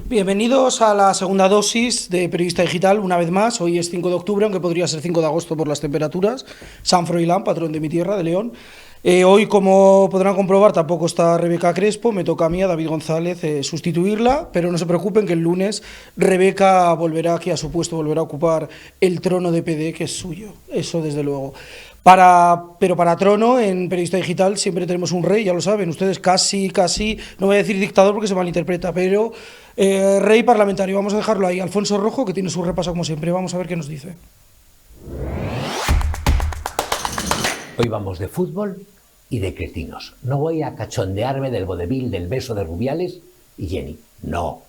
Bienvenidos a la segunda dosis de Periodista Digital, una vez más. Hoy es 5 de octubre, aunque podría ser 5 de agosto por las temperaturas. San Froilán, patrón de mi tierra, de León. Hoy, como podrán comprobar, tampoco está Rebeca Crespo. Me toca a mí, a David González, sustituirla, pero no se preocupen que el lunes Rebeca volverá aquí a su puesto, volverá a ocupar el trono de PD, que es suyo. Eso desde luego. Pero para trono, en Periodista Digital siempre tenemos un rey, ya lo saben ustedes, casi, no voy a decir dictador porque se malinterpreta, pero rey parlamentario. Vamos a dejarlo ahí. Alfonso Rojo, que tiene su repaso como siempre. Vamos a ver qué nos dice. Hoy vamos de fútbol y de cretinos. No voy a cachondearme del vodevil del beso de Rubiales y Jenny. No.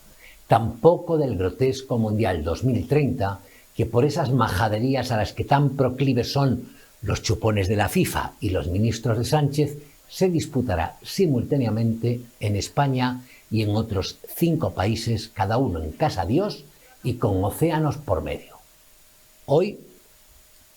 Tampoco del grotesco Mundial 2030, que por esas majaderías a las que tan proclives son los chupones de la FIFA y los ministros de Sánchez, se disputará simultáneamente en España y en otros 5 países, cada uno en casa Dios y con océanos por medio. Hoy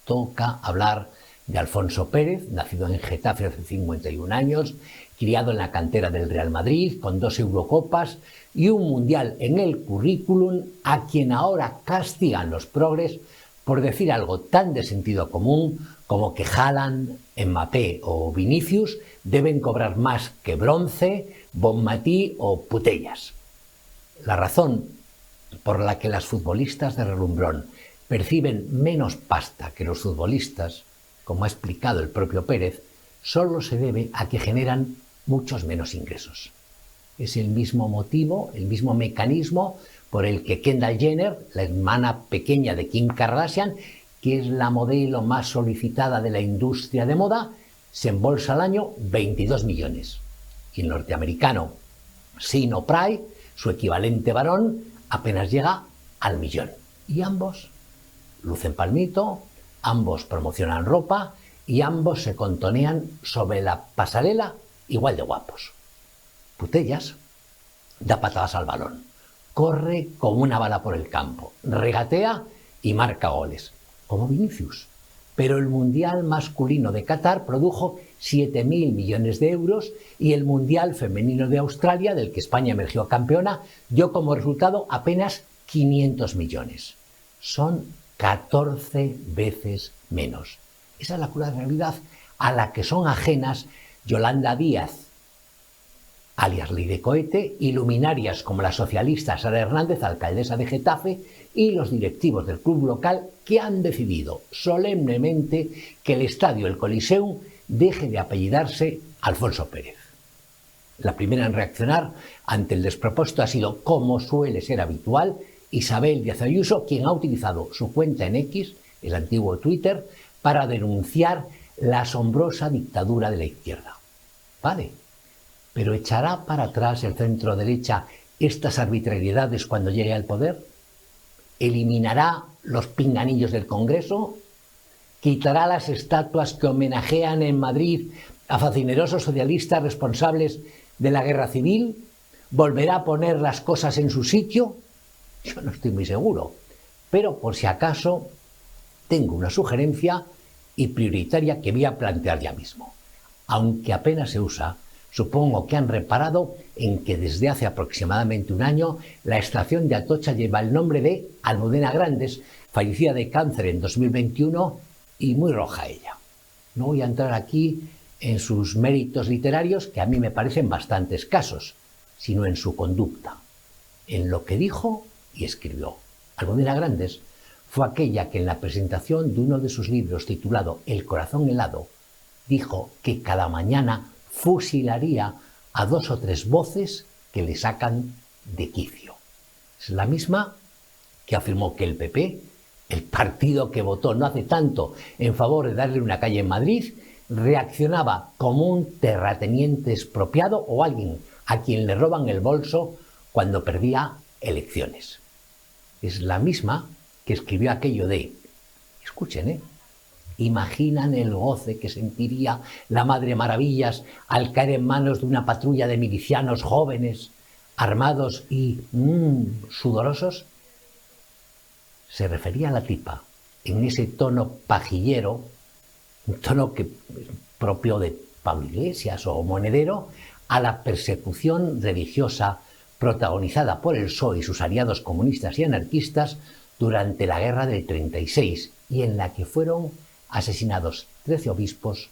toca hablar de Alfonso Pérez, nacido en Getafe hace 51 años, criado en la cantera del Real Madrid, con 2 Eurocopas y un Mundial en el currículum, a quien ahora castigan los progres por decir algo tan de sentido común como que Haaland, Mbappé o Vinicius deben cobrar más que Bronce, Bonmatí o Putellas. La razón por la que las futbolistas de relumbrón perciben menos pasta que los futbolistas, como ha explicado el propio Pérez, solo se debe a que generan muchos menos ingresos. Es el mismo motivo, el mismo mecanismo por el que Kendall Jenner, la hermana pequeña de Kim Kardashian, que es la modelo más solicitada de la industria de moda, se embolsa al año 22 millones. Y el norteamericano Sino Pry, su equivalente varón, apenas llega al millón. Y ambos lucen palmito, ambos promocionan ropa y ambos se contonean sobre la pasarela igual de guapos. Putellas da patadas al balón, corre como una bala por el campo, regatea y marca goles, como Vinicius. Pero el Mundial masculino de Qatar produjo 7.000 millones de euros y el Mundial femenino de Australia, del que España emergió campeona, dio como resultado apenas 500 millones. Son 14 veces menos. Esa es la cruda realidad a la que son ajenas Yolanda Díaz, alias Ley de Cohete, y luminarias como la socialista Sara Hernández, alcaldesa de Getafe, y los directivos del club local, que han decidido solemnemente que el estadio El Coliseum deje de apellidarse Alfonso Pérez. La primera en reaccionar ante el despropósito ha sido, como suele ser habitual, Isabel Díaz Ayuso, quien ha utilizado su cuenta en X, el antiguo Twitter, para denunciar la asombrosa dictadura de la izquierda. Vale, pero ¿echará para atrás el centro derecha estas arbitrariedades cuando llegue al poder? ¿Eliminará los pinganillos del Congreso? ¿Quitará las estatuas que homenajean en Madrid a facinerosos socialistas responsables de la guerra civil? ¿Volverá a poner las cosas en su sitio? Yo no estoy muy seguro, pero por si acaso tengo una sugerencia y prioritaria que voy a plantear ya mismo. Aunque apenas se usa, supongo que han reparado en que desde hace aproximadamente un año la estación de Atocha lleva el nombre de Almudena Grandes, fallecida de cáncer en 2021 y muy roja ella. No voy a entrar aquí en sus méritos literarios, que a mí me parecen bastante escasos, sino en su conducta, en lo que dijo y escribió. Almudena Grandes fue aquella que en la presentación de uno de sus libros titulado El corazón helado dijo que cada mañana fusilaría a 2 o 3 voces que le sacan de quicio. Es la misma que afirmó que el PP, el partido que votó no hace tanto en favor de darle una calle en Madrid, reaccionaba como un terrateniente expropiado o alguien a quien le roban el bolso cuando perdía elecciones. Es la misma que escribió aquello de, escuchen, imaginan el goce que sentiría la Madre Maravillas al caer en manos de una patrulla de milicianos jóvenes, armados y sudorosos. Se refería a la tipa en ese tono pajillero un tono propio de Pablo Iglesias o Monedero, a la persecución religiosa protagonizada por el PSOE y sus aliados comunistas y anarquistas durante la guerra del 36, y en la que fueron asesinados 13 obispos,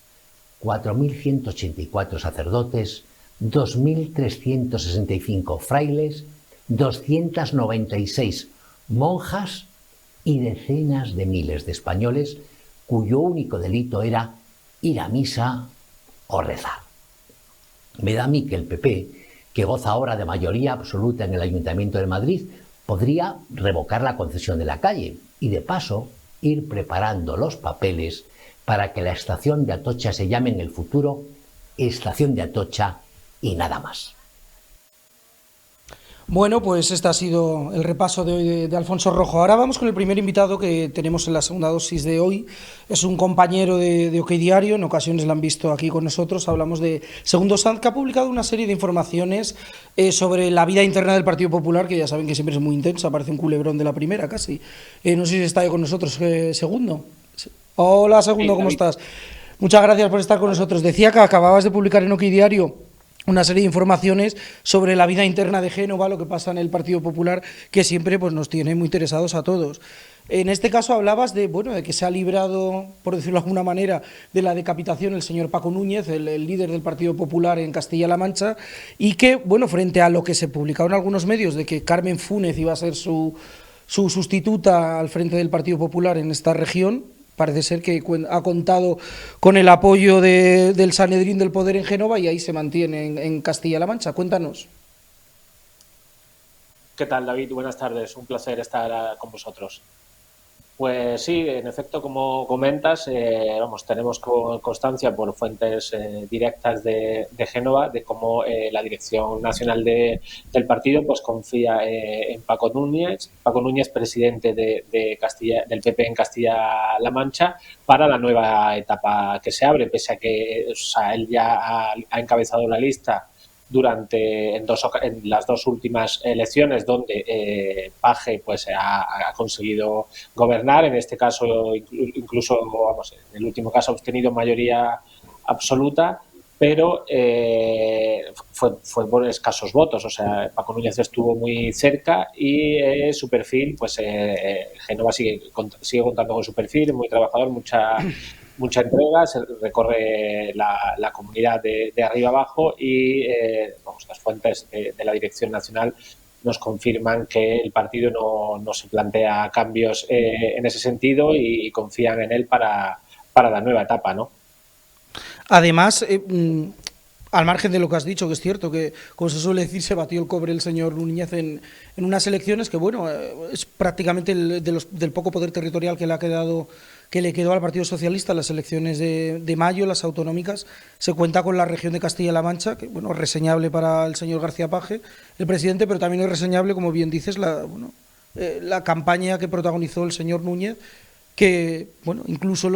4.184 sacerdotes, 2.365 frailes, 296 monjas y decenas de miles de españoles cuyo único delito era ir a misa o rezar. Me da a mí que el PP, que goza ahora de mayoría absoluta en el Ayuntamiento de Madrid, podría revocar la concesión de la calle y, de paso, ir preparando los papeles para que la estación de Atocha se llame en el futuro Estación de Atocha y nada más. Bueno, pues este ha sido el repaso de hoy de Alfonso Rojo. Ahora vamos con el primer invitado que tenemos en la segunda dosis de hoy. Es un compañero de OK Diario, en ocasiones lo han visto aquí con nosotros. Hablamos de Segundo Sanz, que ha publicado una serie de informaciones sobre la vida interna del Partido Popular, que ya saben que siempre es muy intensa, parece un culebrón de la primera casi. No sé si está ahí con nosotros, Segundo. Hola, Segundo, ¿cómo estás? Muchas gracias por estar con nosotros. Decía que acababas de publicar en OK Diario una serie de informaciones sobre la vida interna de Génova, lo que pasa en el Partido Popular, que siempre pues, nos tiene muy interesados a todos. En este caso hablabas de que se ha librado, por decirlo de alguna manera, de la decapitación el señor Paco Núñez, el líder del Partido Popular en Castilla-La Mancha, y que, frente a lo que se publicaba en algunos medios de que Carmen Fúnez iba a ser su sustituta al frente del Partido Popular en esta región, parece ser que ha contado con el apoyo del Sanedrín del Poder en Génova y ahí se mantiene en Castilla-La Mancha. Cuéntanos. ¿Qué tal, David? Buenas tardes. Un placer estar con vosotros. Pues sí, en efecto, como comentas, tenemos constancia por fuentes directas de Génova de cómo la dirección nacional del partido pues confía en Paco Núñez, presidente de Castilla, del PP en Castilla-La Mancha, para la nueva etapa que se abre, pese a que él ya ha encabezado la lista en las dos últimas elecciones donde Paje pues ha conseguido gobernar. En este caso, incluso en el último caso ha obtenido mayoría absoluta, pero fue por escasos votos. O sea, Paco Núñez estuvo muy cerca y su perfil, pues Génova sigue contando con su perfil, muy trabajador, mucha entrega, se recorre la comunidad de arriba abajo y las fuentes de la dirección nacional nos confirman que el partido no se plantea cambios en ese sentido y confían en él para la nueva etapa, ¿no? Además, al margen de lo que has dicho, que es cierto que, como se suele decir, se batió el cobre el señor Núñez en unas elecciones que, es prácticamente del poco poder territorial que le quedó al Partido Socialista. Las elecciones de mayo, las autonómicas, se cuenta con la región de Castilla-La Mancha, que, es reseñable para el señor García Paje, el presidente, pero también es reseñable, como bien dices, la campaña que protagonizó el señor Núñez, que, incluso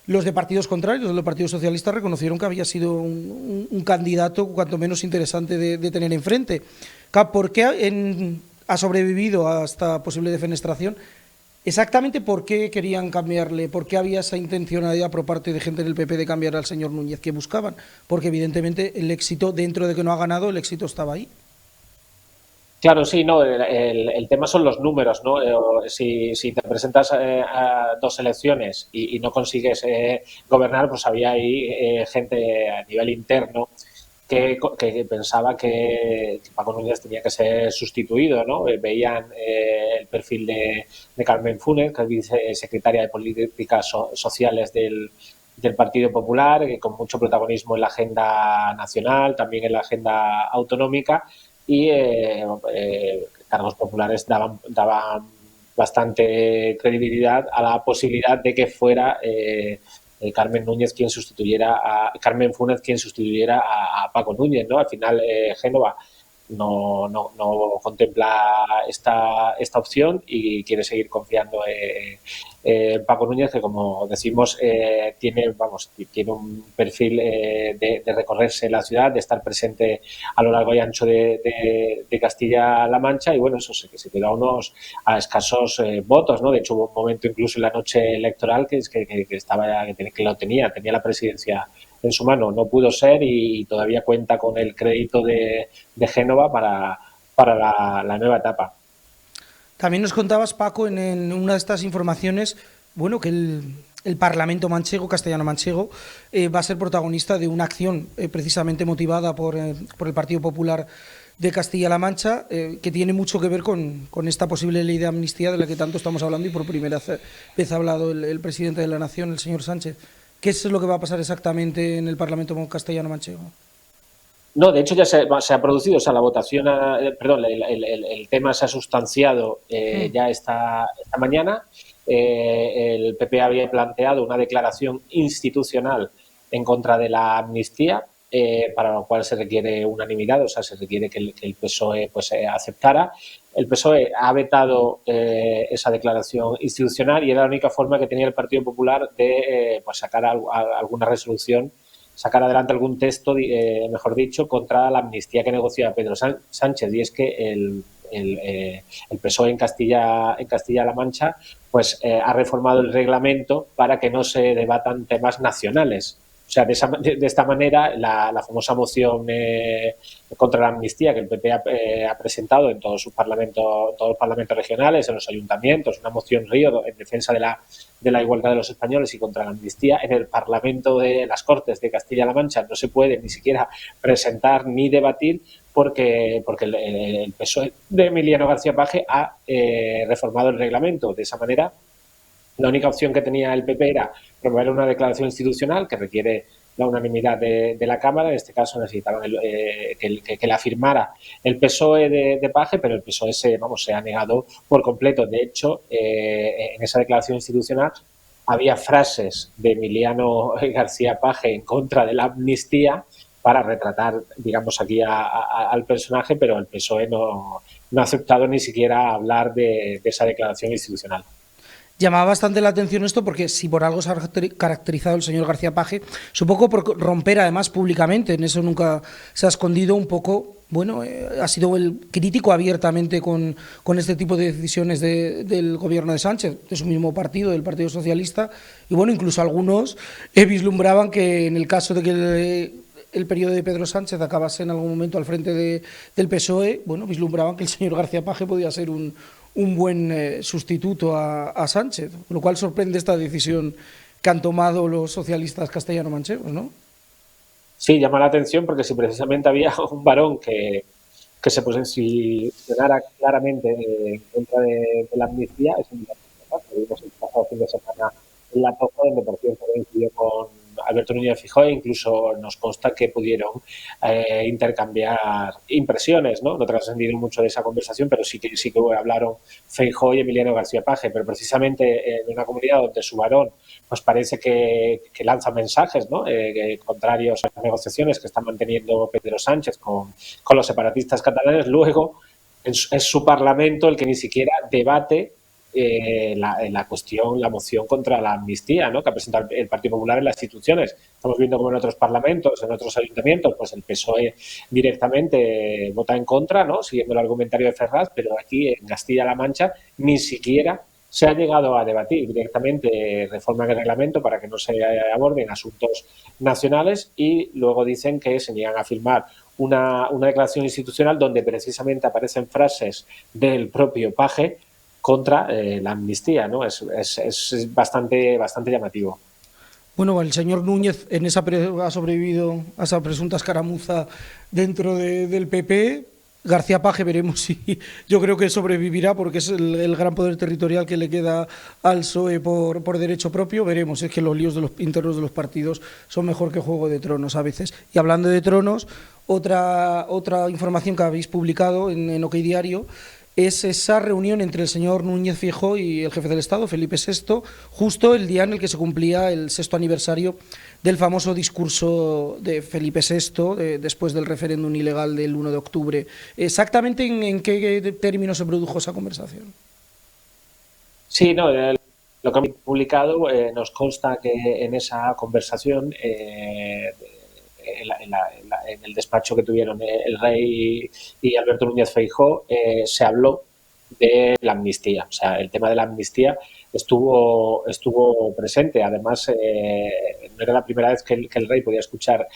los de partidos contrarios, los del Partido Socialista, reconocieron que había sido un candidato cuanto menos interesante de tener enfrente. ¿Por qué ha sobrevivido a esta posible defenestración? Exactamente, ¿por qué querían cambiarle? ¿Por qué había esa intencionalidad por parte de gente del PP de cambiar al señor Núñez? ¿Qué buscaban? Porque evidentemente el éxito, dentro de que no ha ganado, el éxito estaba ahí. Claro, sí, no, el tema son los números, ¿no? Si te presentas a dos elecciones y no consigues gobernar, pues había ahí gente a nivel interno que pensaba que Paco Núñez tenía que ser sustituido, ¿no? Veían el perfil de Carmen Fúnez, que es vicesecretaria de Políticas Sociales del Partido Popular, con mucho protagonismo en la agenda nacional, también en la agenda autonómica, y cargos populares daban bastante credibilidad a la posibilidad de que fuera Carmen Fúnez quien sustituyera a Paco Núñez, ¿no? Al final Génova no contempla esta opción y quiere seguir confiando Paco Núñez, que como decimos tiene un perfil de recorrerse la ciudad, de estar presente a lo largo y ancho de Castilla-La Mancha, y bueno, eso sí, que se quedó a escasos votos, ¿no? De hecho hubo un momento incluso en la noche electoral que lo tenía la presidencia en su mano, no pudo ser y todavía cuenta con el crédito de Génova para la nueva etapa. También nos contabas, Paco, en una de estas informaciones, bueno, que el Parlamento manchego, castellano-manchego, va a ser protagonista de una acción precisamente motivada por el Partido Popular de Castilla-La Mancha, que tiene mucho que ver con esta posible ley de amnistía de la que tanto estamos hablando y por primera vez ha hablado el presidente de la Nación, el señor Sánchez. ¿Qué es lo que va a pasar exactamente en el Parlamento castellano-manchego? No, de hecho ya se ha producido, o sea, la votación, el tema se ha sustanciado ya esta mañana. El PP había planteado una declaración institucional en contra de la amnistía, para lo cual se requiere unanimidad, o sea, se requiere que el PSOE aceptara. El PSOE ha vetado esa declaración institucional y era la única forma que tenía el Partido Popular de sacar alguna resolución, sacar adelante algún texto, mejor dicho, contra la amnistía que negociaba Pedro Sánchez. Y es que el PSOE en Castilla-La Mancha ha reformado el reglamento para que no se debatan temas nacionales. O sea, de esta manera, la famosa moción contra la amnistía que el PP ha presentado en todos los parlamentos regionales, en los ayuntamientos, una moción Río en defensa de la igualdad de los españoles y contra la amnistía, en el Parlamento de las Cortes de Castilla-La Mancha no se puede ni siquiera presentar ni debatir porque el PSOE de Emiliano García Paje ha reformado el reglamento. De esa manera, la única opción que tenía el PP era promover una declaración institucional que requiere la unanimidad de la Cámara. En este caso necesitaban que la firmara el PSOE de Paje, pero el PSOE se ha negado por completo. De hecho, en esa declaración institucional había frases de Emiliano García Paje en contra de la amnistía para retratar, digamos, aquí al personaje, pero el PSOE no ha aceptado ni siquiera hablar de esa declaración institucional. Llamaba bastante la atención esto porque si por algo se ha caracterizado el señor García Paje, supongo por romper además públicamente, en eso nunca se ha escondido un poco, bueno, ha sido el crítico abiertamente con este tipo de decisiones del gobierno de Sánchez, de su mismo partido, del Partido Socialista, y bueno, incluso algunos vislumbraban que en el caso de que el periodo de Pedro Sánchez acabase en algún momento al frente del PSOE, bueno, vislumbraban que el señor García Paje podía ser un buen sustituto a Sánchez, lo cual sorprende esta decisión que han tomado los socialistas castellano-manchegos, ¿no? Sí, llama la atención porque si precisamente había un varón que se posicionara claramente en contra de la amnistía, es un vimos el pasado fin de semana en La Poza, donde por cierto coincidió con Alberto Núñez Feijóo, e incluso nos consta que pudieron intercambiar impresiones, ¿no? No trascendieron mucho de esa conversación, pero sí que hablaron Feijóo y Emiliano García Paje, pero precisamente en una comunidad donde su varón pues parece que lanza mensajes, ¿no? Contrarios a las negociaciones que está manteniendo Pedro Sánchez con los separatistas catalanes, luego es su parlamento el que ni siquiera debate la moción contra la amnistía, ¿no? Que ha presentado el Partido Popular en las instituciones. Estamos viendo como en otros parlamentos, en otros ayuntamientos, pues el PSOE directamente vota en contra, ¿no? Siguiendo el argumentario de Ferraz, pero aquí en Castilla-La Mancha ni siquiera se ha llegado a debatir directamente reforma el reglamento para que no se aborden asuntos nacionales y luego dicen que se niegan a firmar una declaración institucional donde precisamente aparecen frases del propio Paje contra la amnistía, ¿no? Es bastante llamativo. Bueno, el señor Núñez ha sobrevivido a esa presunta escaramuza dentro del PP. García Paje veremos si yo creo que sobrevivirá porque es el gran poder territorial que le queda al PSOE por derecho propio. Veremos, es que los líos internos de los partidos son mejor que Juego de Tronos a veces. Y hablando de tronos, otra información que habéis publicado en OK Diario es esa reunión entre el señor Núñez Feijóo y el jefe del Estado, Felipe VI, justo el día en el que se cumplía el 6º aniversario del famoso discurso de Felipe VI después del referéndum ilegal del 1 de octubre. ¿Exactamente en qué términos se produjo esa conversación? Sí, no, Lo que han publicado nos consta que en esa conversación, en el despacho que tuvieron el rey y Alberto Núñez Feijóo, se habló de la amnistía. O sea, el tema de la amnistía estuvo presente. Además, no era la primera vez que el rey podía escuchar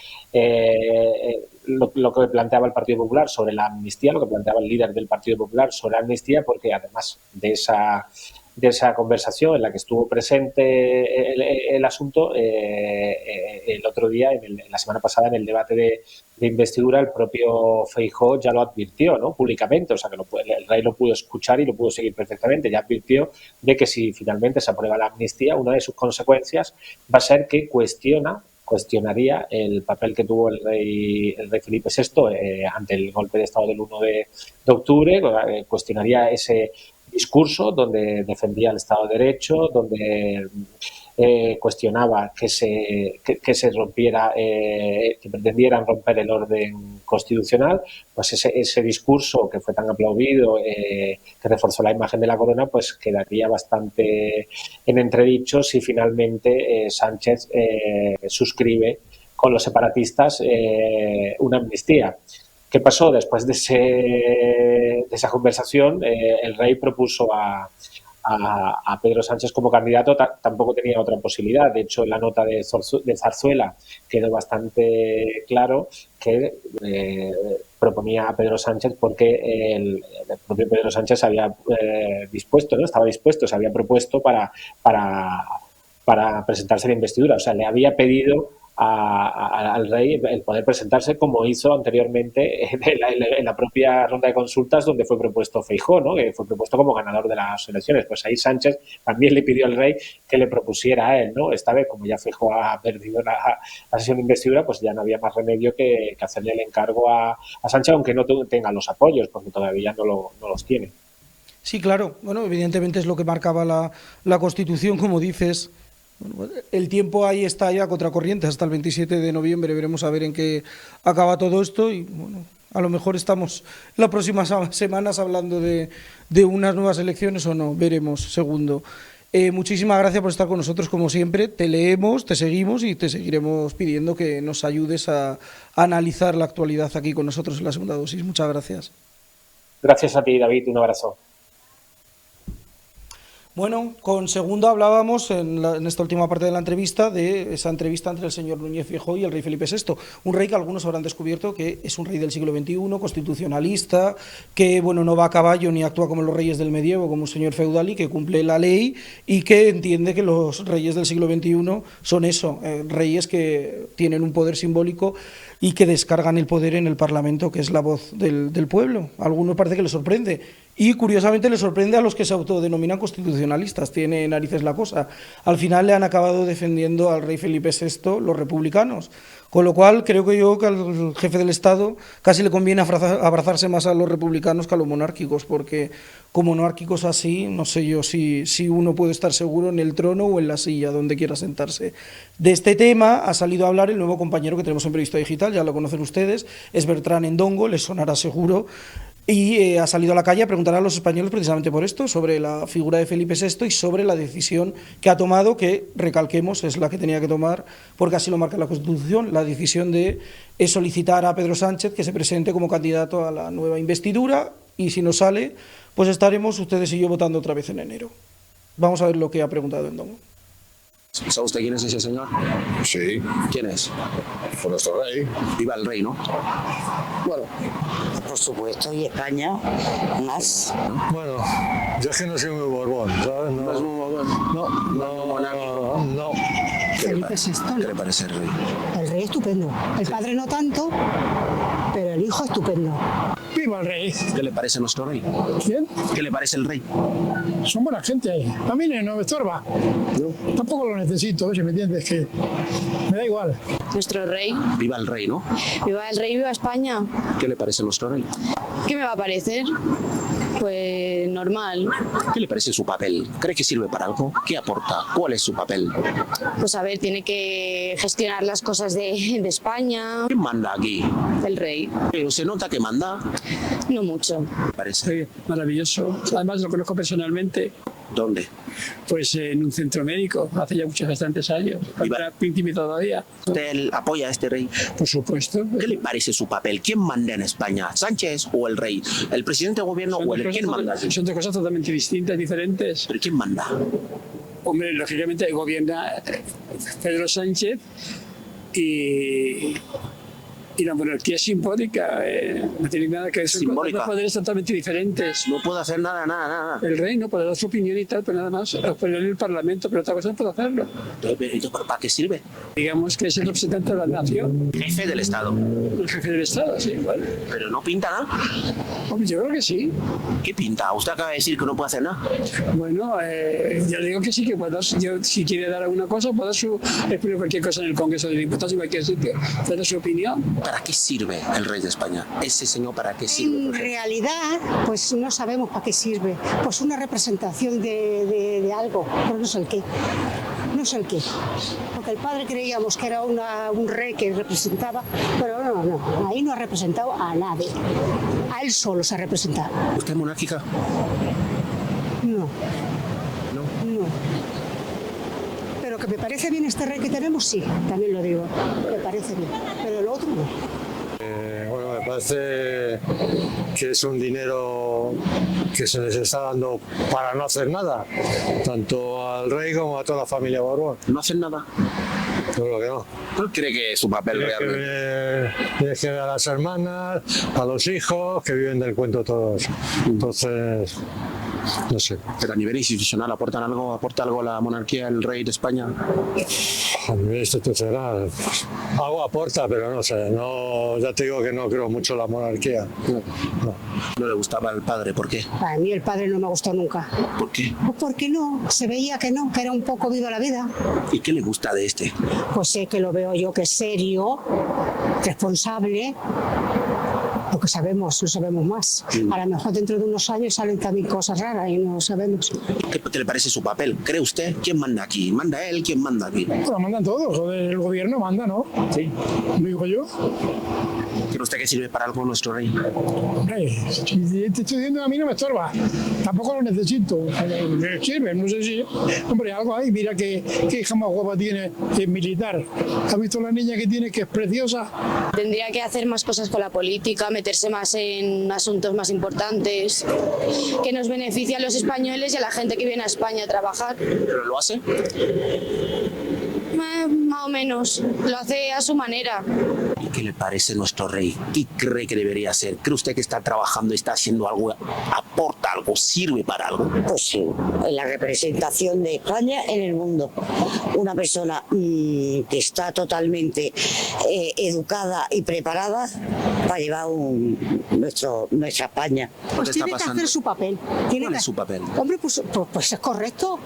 lo que planteaba el Partido Popular sobre la amnistía, lo que planteaba el líder del Partido Popular sobre la amnistía, porque además de esa conversación en la que estuvo presente el asunto, el otro día, la semana pasada, en el debate de investidura, el propio Feijóo ya lo advirtió, ¿no?, públicamente. O sea, que el rey lo pudo escuchar y lo pudo seguir perfectamente. Ya advirtió de que si finalmente se aprueba la amnistía, una de sus consecuencias va a ser que cuestionaría el papel que tuvo el rey Felipe VI ante el golpe de Estado del 1 de octubre, cuestionaría ese discurso donde defendía el Estado de Derecho, donde cuestionaba que se rompiera, que pretendieran romper el orden constitucional. Pues ese discurso que fue tan aplaudido, que reforzó la imagen de la corona, pues quedaría bastante en entredicho si finalmente Sánchez suscribe con los separatistas una amnistía. ¿Qué pasó? Después de esa conversación, el rey propuso a Pedro Sánchez como candidato. Tampoco tenía otra posibilidad. De hecho, en la nota de Zarzuela quedó bastante claro que proponía a Pedro Sánchez porque el propio Pedro Sánchez había estaba dispuesto, se había propuesto para presentarse a la investidura. O sea, le había pedido al rey el poder presentarse, como hizo anteriormente en la propia ronda de consultas donde fue propuesto Feijóo, ¿no?, que fue propuesto como ganador de las elecciones. Pues ahí Sánchez también le pidió al rey que le propusiera a él, ¿no? Esta vez, como ya Feijóo ha perdido la sesión de investidura, pues ya no había más remedio que hacerle el encargo a Sánchez, aunque no tenga los apoyos, porque todavía no los tiene. Sí, claro. Bueno, evidentemente es lo que marcaba la Constitución, como dices. Bueno, el tiempo ahí está ya contracorriente hasta el 27 de noviembre. Veremos a ver en qué acaba todo esto y, bueno, a lo mejor estamos las próximas semanas hablando de unas nuevas elecciones o no. Veremos, segundo. Muchísimas gracias por estar con nosotros, como siempre. Te leemos, te seguimos y te seguiremos pidiendo que nos ayudes a analizar la actualidad aquí con nosotros en la segunda dosis. Muchas gracias. Gracias a ti, David. Un abrazo. Bueno, con Segundo hablábamos en esta última parte de la entrevista de esa entrevista entre el señor Núñez Feijóo y el rey Felipe VI, un rey que algunos habrán descubierto que es un rey del siglo XXI, constitucionalista, que bueno, no va a caballo ni actúa como los reyes del medievo, como un señor feudal, y que cumple la ley y que entiende que los reyes del siglo XXI son eso, reyes que tienen un poder simbólico y que descargan el poder en el Parlamento, que es la voz del pueblo. A algunos parece que les sorprende. Y curiosamente le sorprende a los que se autodenominan constitucionalistas. Tiene narices la cosa. Al final le han acabado defendiendo al rey Felipe VI los republicanos. Con lo cual creo que al jefe del Estado casi le conviene abrazarse más a los republicanos que a los monárquicos, porque como monárquicos así, no sé yo si uno puede estar seguro en el trono o en la silla, donde quiera sentarse. De este tema ha salido a hablar el nuevo compañero que tenemos en Periodista Digital, ya lo conocen ustedes, es Bertrán Endongo, les sonará seguro. Y ha salido a la calle a preguntar a los españoles precisamente por esto, sobre la figura de Felipe VI y sobre la decisión que ha tomado, que, recalquemos, es la que tenía que tomar, porque así lo marca la Constitución, la decisión de solicitar a Pedro Sánchez que se presente como candidato a la nueva investidura, y si no sale, pues estaremos ustedes y yo votando otra vez en enero. Vamos a ver lo que ha preguntado Endongo. ¿Sabe usted quién es ese señor? Sí, ¿Quién es? fue nuestro rey. Viva el rey, ¿no? Bueno, por supuesto, y España más. Bueno, yo es que no soy muy borbón, ¿sabes? ¿No es muy borbón? No. Felipe VI. ¿Qué le parece el rey? El rey estupendo. El padre no tanto, pero el hijo estupendo. ¡Viva el rey! ¿Qué le parece nuestro rey? ¿Quién? ¿Qué le parece el rey? Son buena gente ahí. A mí no me estorba. Tampoco lo necesito, ¿me entiendes? Que me da igual. Nuestro rey. Viva el rey, ¿no? Viva el rey, viva España. ¿Qué le parece nuestro rey? ¿Qué me va a parecer? Pues normal. ¿Qué le parece su papel? ¿Cree que sirve para algo? ¿Qué aporta? ¿Cuál es su papel? Pues a ver, tiene que gestionar las cosas de España. ¿Quién manda aquí? El rey. Pero se nota que manda. No mucho. Parece. Sí, maravilloso. Además lo conozco personalmente. ¿Dónde? Pues en un centro médico, hace ya bastantes años. Para Príncipe todavía. ¿Usted apoya a este rey? Por supuesto. ¿Qué le parece su papel? ¿Quién manda en España? ¿Sánchez o el rey? ¿El presidente del gobierno o el quién manda? Son dos cosas totalmente distintas, diferentes. ¿Pero quién manda? Hombre, lógicamente gobierna Pedro Sánchez y la monarquía es simbólica, no tiene nada que ver. Son dos poderes totalmente diferentes. No puedo hacer nada. El rey no puede dar su opinión y tal, pero nada más. Lo puede en el Parlamento, pero otra cosa no puede hacerlo. ¿Pero para qué sirve? Digamos que es el representante de la nación. Jefe del Estado. El jefe del Estado, sí, igual. Pero no pinta nada. Hombre, yo creo que sí. ¿Qué pinta? Usted acaba de decir que no puede hacer nada. Bueno, yo digo que sí, que puede dar, si quiere dar alguna cosa, puede dar exponer cualquier cosa en el Congreso de Diputados, en cualquier sitio, puede dar su opinión. ¿Para qué sirve el rey de España? ¿Ese señor para qué sirve? En realidad, pues no sabemos para qué sirve. Pues una representación de algo, pero no sé el qué. No sé el qué. Porque el padre creíamos que era un rey que representaba, pero no. Ahí no ha representado a nadie. A él solo se ha representado. ¿Usted es monárquica? No. Pero que me parece bien este rey que tenemos, sí, también lo digo. Me parece bien. Pero el otro no. Bueno, me parece que es un dinero que se les está dando para no hacer nada, tanto al rey como a toda la familia Borbón. ¿No hacen nada? Yo creo que no. ¿Cuál cree que es su papel realmente? Tienes que ver a las hermanas, a los hijos, que viven del cuento todos. Entonces, no sé. Pero a nivel institucional, ¿aporta algo la monarquía, el rey de España? A nivel institucional, algo aporta, pero no sé. No, ya te digo que no creo mucho en la monarquía. No le gustaba al padre, ¿por qué? A mí el padre no me gustó nunca. ¿Por qué? Pues porque no, se veía que no, que era un poco vivo la vida. ¿Y qué le gusta de este? Pues sé que lo veo yo que es serio, responsable, porque sabemos, no sabemos más. A lo mejor dentro de unos años salen también cosas raras y no sabemos. ¿Qué le parece su papel? ¿Cree usted? ¿Quién manda aquí? ¿Manda él? ¿Quién manda aquí? Bueno, mandan todos, joder, el gobierno manda, ¿no? Sí. Lo digo yo. ¿Cree usted que sirve para algo nuestro rey? Hombre, te estoy diciendo, a mí no me estorba. Tampoco lo necesito. Me sirve, no sé si... Hombre, algo hay. Mira qué hija más guapa tiene militar. ¿Has visto la niña que tiene, que es preciosa? Tendría que hacer más cosas con la política, meterse más en asuntos más importantes, que nos beneficie a los españoles y a la gente que viene a España a trabajar. ¿Pero lo hace? Más o menos, lo hace a su manera. ¿Y qué le parece nuestro rey? ¿Qué cree que debería hacer? ¿Cree usted que está trabajando, está haciendo algo, aporta algo, sirve para algo? Pues sí, en la representación de España en el mundo. Una persona que está totalmente educada y preparada para llevar nuestra España. Pues tiene que hacer su papel. ¿Cuál es su papel? Hombre, pues es correcto.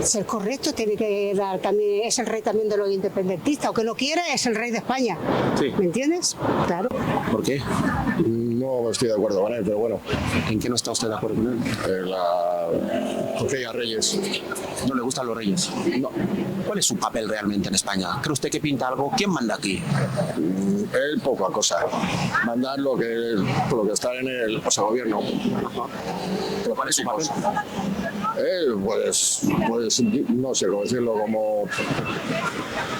Ser correcto, tiene que dar también, es el rey también de los independentistas, aunque no quiera, es el rey de España. Sí. ¿Me entiendes? Claro. ¿Por qué? No estoy de acuerdo con él, pero bueno. ¿En qué no está usted de acuerdo con él? Porque a Reyes. ¿No le gustan los reyes? No. ¿Cuál es su papel realmente en España? ¿Cree usted que pinta algo? ¿Quién manda aquí? Él poca cosa. Mandar lo que está en el gobierno. ¿Pero cuál es su papel? Él, pues, no sé cómo decirlo, como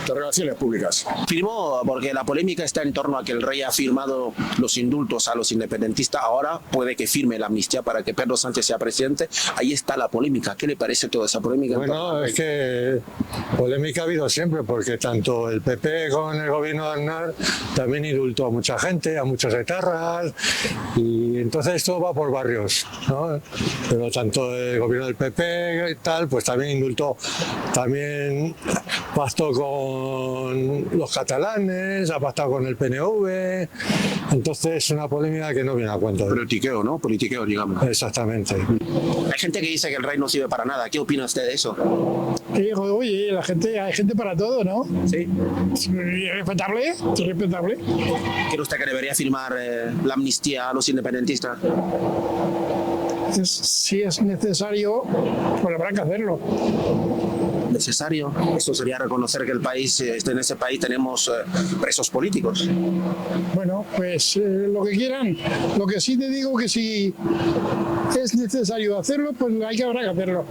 de relaciones públicas. Firmó, porque la polémica está en torno a que el rey ha firmado los indultos a los independentistas. Ahora puede que firme la amnistía para que Pedro Sánchez sea presidente. Ahí está la polémica. ¿Qué le parece toda esa polémica? Bueno, es que polémica ha habido siempre, porque tanto el PP con el gobierno de Aznar también indultó a mucha gente, a muchos etarras, y entonces esto va por barrios, ¿no? Pero tanto el gobierno del PP y tal, pues también indultó, también pactó con los catalanes, ha pactado con el PNV, entonces es una polémica que no viene a cuento. Politiqueo, ¿no? Politiqueo, digamos. Exactamente. Hay gente que dice que el rey no sirve para nada. ¿Qué opina usted de eso? Oye, hay gente para todo, ¿no? Sí. Respetable, respetable. ¿Cree usted que debería firmar la amnistía a los independentistas? Si es necesario, pues habrá que hacerlo. necesario. Esto sería reconocer que el país, en ese país tenemos presos políticos. Bueno, pues lo que quieran. Lo que sí te digo que si es necesario hacerlo, pues habrá que hacerlo.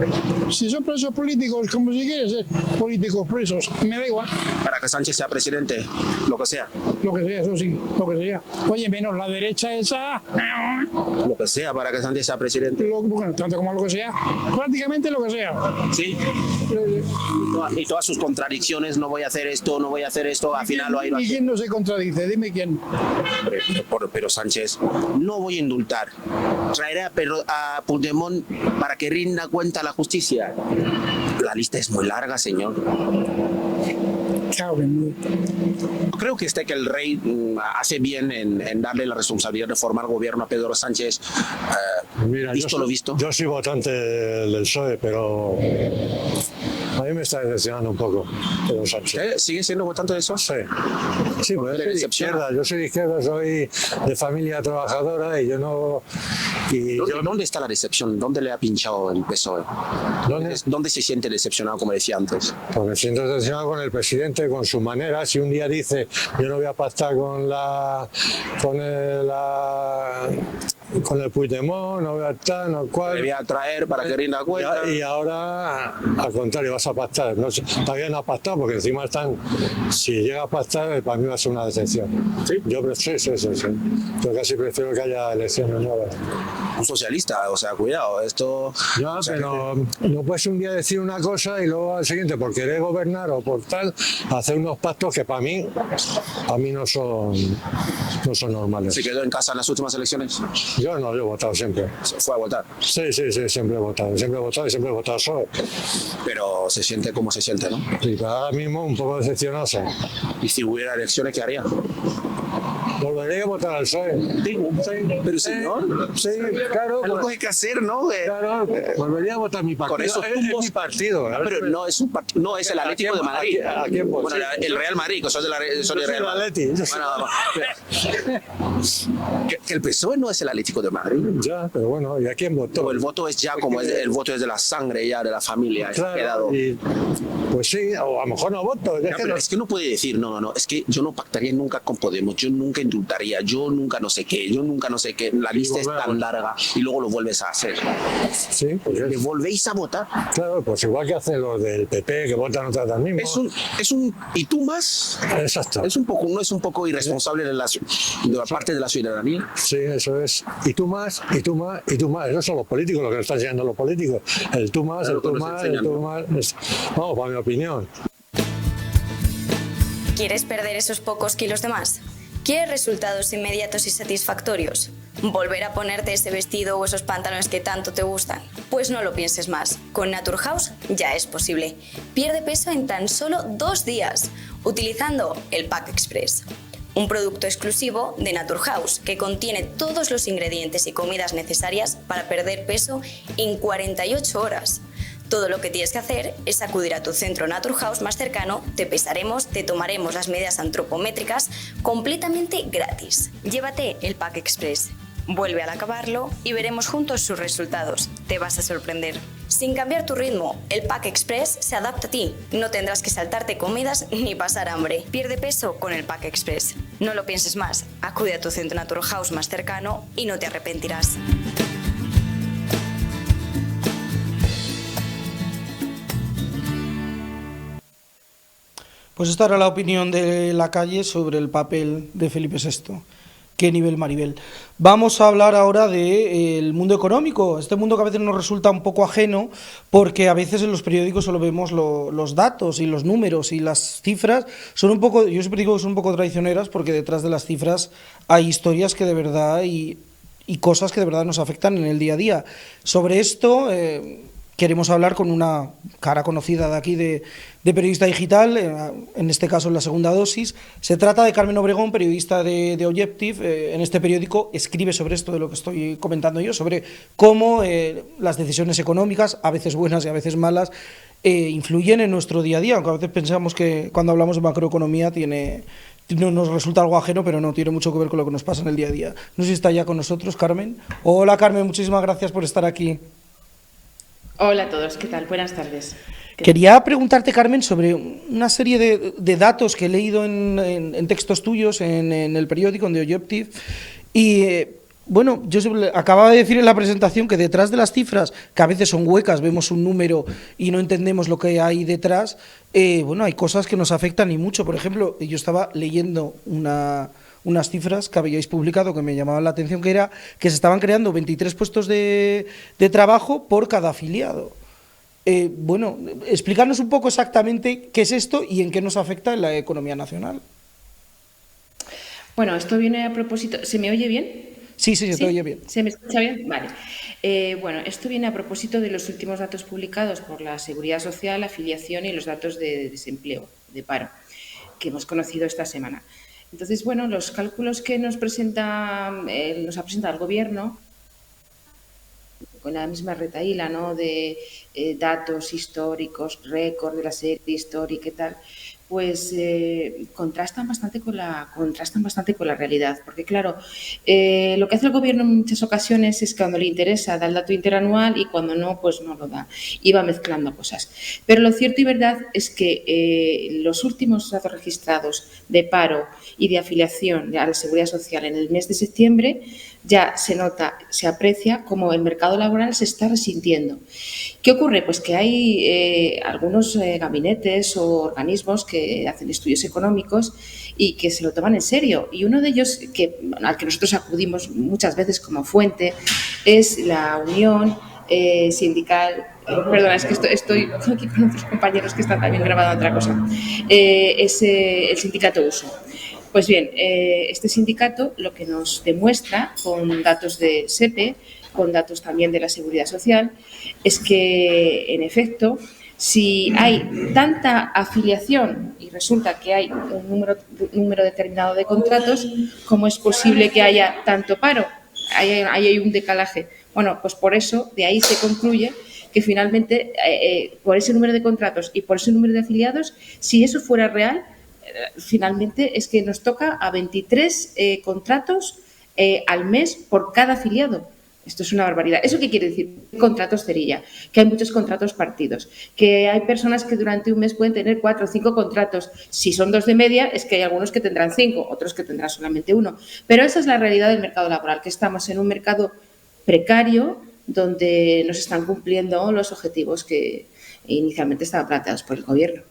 Si son presos políticos, como si quieres ser políticos presos, me da igual. Para que Sánchez sea presidente, lo que sea. Lo que sea, eso sí, lo que sea. Oye, menos la derecha esa. Lo que sea para que Sánchez sea presidente. Bueno, tanto como lo que sea. Prácticamente lo que sea. Sí. Y todas sus contradicciones, no voy a hacer esto, no voy a hacer esto, al final lo ha ido ¿Y quién no se contradice? Dime quién. Pero Sánchez, no voy a indultar. Traeré a Puigdemont para que rinda cuenta a la justicia. La lista es muy larga, señor. Creo que que el rey hace bien en darle la responsabilidad de formar gobierno a Pedro Sánchez. Mira, visto lo visto. Yo soy votante del PSOE, pero a mí me está decepcionando un poco Pedro Sánchez. ¿Sigue siendo votante del PSOE? Sí, pues yo soy de izquierda, soy de familia trabajadora y yo no... ¿Dónde está la decepción? ¿Dónde le ha pinchado el PSOE? ¿Dónde se siente decepcionado, como decía antes? Pues me siento decepcionado con el presidente, con su manera. Si un día dice yo no voy a pactar con el Puigdemont, no voy a estar, no cual. Le voy a traer para que rinda cuenta. Y ahora, al contrario, vas a pactar. No, todavía no ha pactado porque encima si llega a pactar, para mí va a ser una decepción. ¿Sí? Yo casi prefiero que haya elecciones nuevas. Un socialista, o sea, cuidado, esto... No, pero no puedes un día decir una cosa y luego al siguiente, por querer gobernar o por tal, hacer unos pactos que para mí no son normales. ¿Se quedó en casa en las últimas elecciones? Yo he votado siempre. ¿Fue a votar? Sí, siempre he votado y siempre he votado solo. Pero se siente como se siente, ¿no? Sí, pero ahora mismo un poco decepcionado. ¿Y si hubiera elecciones, qué haría? Volvería a votar al PSOE. Sí, pero señor, sí, claro. Algo hay que hacer, ¿no? Claro, volvería a votar mi partido. Con esos tumbos, es mi partido. Pero no es un partido, no es el Atlético de Madrid. ¿A quién bueno, el Real Madrid, que sos del Real Madrid. Que el PSOE no es el Atlético de Madrid. Ya, pero bueno, ¿y a quién votó? No, el voto es ya como el voto es de la sangre ya, de la familia. Claro, pues sí, o a lo mejor no voto. Es que no puede decir, no, es que yo no pactaría nunca con Podemos, yo nunca indultaría, yo nunca no sé qué, la lista es tan larga y luego lo vuelves a hacer. Sí, pues ¿Le volvéis a votar? Claro, pues igual que hacen los del PP, que votan otra vez mismo. Es un ¿y tú más? Exacto. No es un poco irresponsable de la parte de la ciudadanía. Sí, eso es. Y tú más, y tú más, y tú más. Esos son los políticos, lo que nos están enseñando los políticos. El tú más, el tú más, el tú más. Vamos, para mi opinión. ¿Quieres perder esos pocos kilos de más? ¿Quieres resultados inmediatos y satisfactorios? ¿Volver a ponerte ese vestido o esos pantalones que tanto te gustan? Pues no lo pienses más. Con Naturhaus ya es posible. Pierde peso en tan solo 2 días, utilizando el Pack Express. Un producto exclusivo de Naturhaus que contiene todos los ingredientes y comidas necesarias para perder peso en 48 horas. Todo lo que tienes que hacer es acudir a tu centro Naturhaus más cercano, te pesaremos, te tomaremos las medidas antropométricas completamente gratis. Llévate el Pack Express. Vuelve al acabarlo y veremos juntos sus resultados. Te vas a sorprender. Sin cambiar tu ritmo, el Pack Express se adapta a ti. No tendrás que saltarte comidas ni pasar hambre. Pierde peso con el Pack Express. No lo pienses más. Acude a tu centro Naturhaus más cercano y no te arrepentirás. Pues esta era la opinión de la calle sobre el papel de Felipe VI. Qué nivel, Maribel. Vamos a hablar ahora del mundo económico, este mundo que a veces nos resulta un poco ajeno, porque a veces en los periódicos solo vemos los datos y los números y las cifras son un poco, yo siempre digo que son un poco traicioneras, porque detrás de las cifras hay historias que de verdad y cosas que de verdad nos afectan en el día a día. Sobre esto queremos hablar con una cara conocida de aquí de Periodista Digital, en este caso en la segunda dosis. Se trata de Carmen Obregón, periodista de Objective. En este periódico escribe sobre esto de lo que estoy comentando yo, sobre cómo las decisiones económicas, a veces buenas y a veces malas, influyen en nuestro día a día, aunque a veces pensamos que cuando hablamos de macroeconomía nos resulta algo ajeno, pero no, tiene mucho que ver con lo que nos pasa en el día a día. No sé si está ya con nosotros Carmen. Hola Carmen, muchísimas gracias por estar aquí. Hola a todos, ¿qué tal? Buenas tardes. Quería preguntarte, Carmen, sobre una serie de datos que he leído en textos tuyos, en el periódico, en The Objective, y bueno, yo acababa de decir en la presentación que detrás de las cifras, que a veces son huecas, vemos un número y no entendemos lo que hay detrás, bueno, hay cosas que nos afectan y mucho. Por ejemplo, yo estaba leyendo unas cifras que habíais publicado que me llamaban la atención, que era que se estaban creando 23 puestos de trabajo por cada afiliado. Bueno, explícanos un poco exactamente qué es esto y en qué nos afecta en la economía nacional. Bueno, esto viene a propósito... ¿Se me oye bien? Sí, se te oye bien. ¿Se me escucha bien? Vale. Bueno, esto viene a propósito de los últimos datos publicados por la Seguridad Social, afiliación y los datos de desempleo, de paro, que hemos conocido esta semana. Entonces, bueno, los cálculos que nos ha presentado el Gobierno, con la misma retahíla, ¿no?, de datos históricos, récord de la serie histórica y tal, pues contrastan bastante con la realidad. Porque, claro, lo que hace el Gobierno en muchas ocasiones es que cuando le interesa da el dato interanual y cuando no, pues no lo da. Y va mezclando cosas. Pero lo cierto y verdad es que los últimos datos registrados de paro y de afiliación a la Seguridad Social en el mes de septiembre ya se nota, se aprecia como el mercado laboral se está resintiendo. ¿Qué ocurre? Pues que hay algunos gabinetes o organismos que hacen estudios económicos y que se lo toman en serio. Y uno de ellos, al que nosotros acudimos muchas veces como fuente, es la Unión Sindical. Perdona, es que estoy aquí con otros compañeros que están también grabando otra cosa. Es el sindicato USO. Pues bien, este sindicato lo que nos demuestra con datos de SEPE, con datos también de la Seguridad Social, es que, en efecto, si hay tanta afiliación y resulta que hay un número determinado de contratos, ¿cómo es posible que haya tanto paro? Ahí hay un decalaje. Bueno, pues por eso, de ahí se concluye que finalmente, por ese número de contratos y por ese número de afiliados, si eso fuera real, finalmente es que nos toca a 23 contratos al mes por cada afiliado. Esto es una barbaridad. ¿Eso qué quiere decir? Contratos cerilla, que hay muchos contratos partidos, que hay personas que durante un mes pueden tener 4 o 5 contratos. Si son 2 de media, es que hay algunos que tendrán 5, otros que tendrán solamente 1. Pero esa es la realidad del mercado laboral, que estamos en un mercado precario donde no se están cumpliendo los objetivos que inicialmente estaban planteados por el Gobierno.